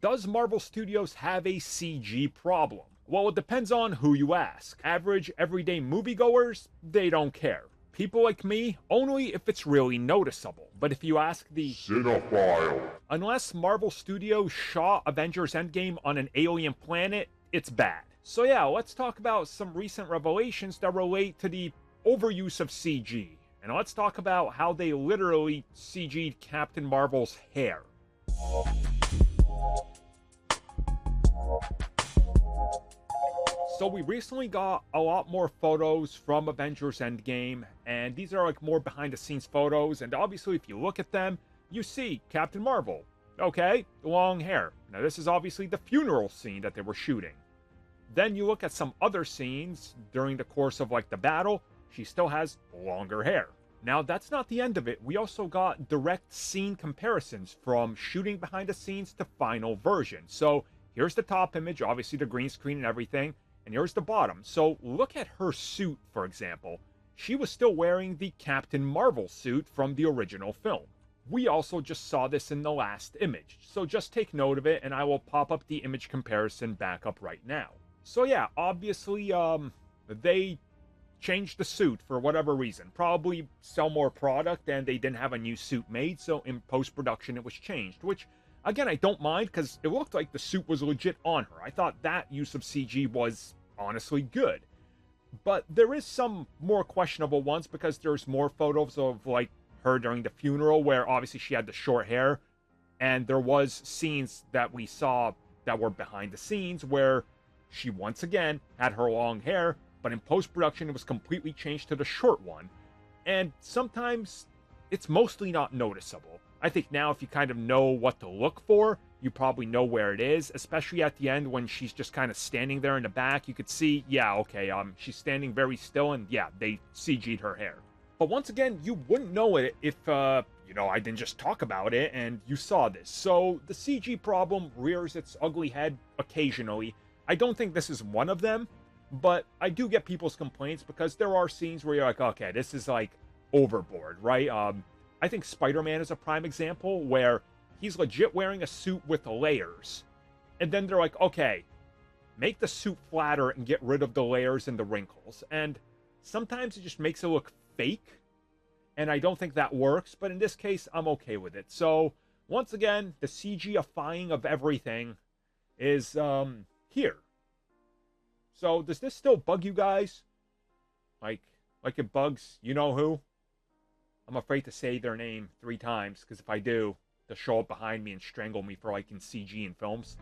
Does Marvel Studios have a CG problem? Well, it depends on who you ask. Average, everyday moviegoers, they don't care. People like me, only if it's really noticeable. But if you ask the Cinephile. Unless Marvel Studios shot Avengers Endgame on an alien planet, it's bad. So yeah, let's talk about some recent revelations that relate to the overuse of CG. And let's talk about how they literally CG'd Captain Marvel's hair. So we recently got a lot more photos from Avengers Endgame, and these are like more behind the scenes photos, and obviously if you look at them, you see Captain Marvel. Okay, long hair. Now this is obviously the funeral scene that they were shooting. Then you look at some other scenes during the course of like the battle, she still has longer hair. Now that's not the end of it, we also got direct scene comparisons from shooting behind the scenes to final version. So here's the top image, obviously the green screen and everything, and here's the bottom. So look at her suit, for example. She was still wearing the Captain Marvel suit from the original film. We also just saw this in the last image, so just take note of it, and I will pop up the image comparison back up right now. So yeah, obviously, they changed the suit for whatever reason. Probably sell more product, and they didn't have a new suit made, so in post-production it was changed, which, again, I don't mind, because it looked like the suit was legit on her. I thought that use of CG was honestly good. But there is some more questionable ones, because there's more photos of, like, her during the funeral, where obviously she had the short hair, and there was scenes that we saw that were behind the scenes where she once again had her long hair, but in post-production it was completely changed to the short one. And sometimes it's mostly not noticeable. I think now if you kind of know what to look for, you probably know where it is, especially at the end when she's just kind of standing there in the back. You could see, yeah, okay, she's standing very still, and yeah, they CG'd her hair. But once again, you wouldn't know it if, I didn't just talk about it and you saw this. So the CG problem rears its ugly head occasionally. I don't think this is one of them, but I do get people's complaints because there are scenes where you're like, okay, this is like overboard, right? I think Spider-Man is a prime example where he's legit wearing a suit with layers. And then they're like, okay, make the suit flatter and get rid of the layers and the wrinkles. And sometimes it just makes it look fake, and I don't think that works, but in this case, I'm okay with it. So, once again, the CG-ifying of everything is, here. So, does this still bug you guys? Like it bugs you-know-who? I'm afraid to say their name 3 times, because if I do, they'll show up behind me and strangle me for liking CG in films.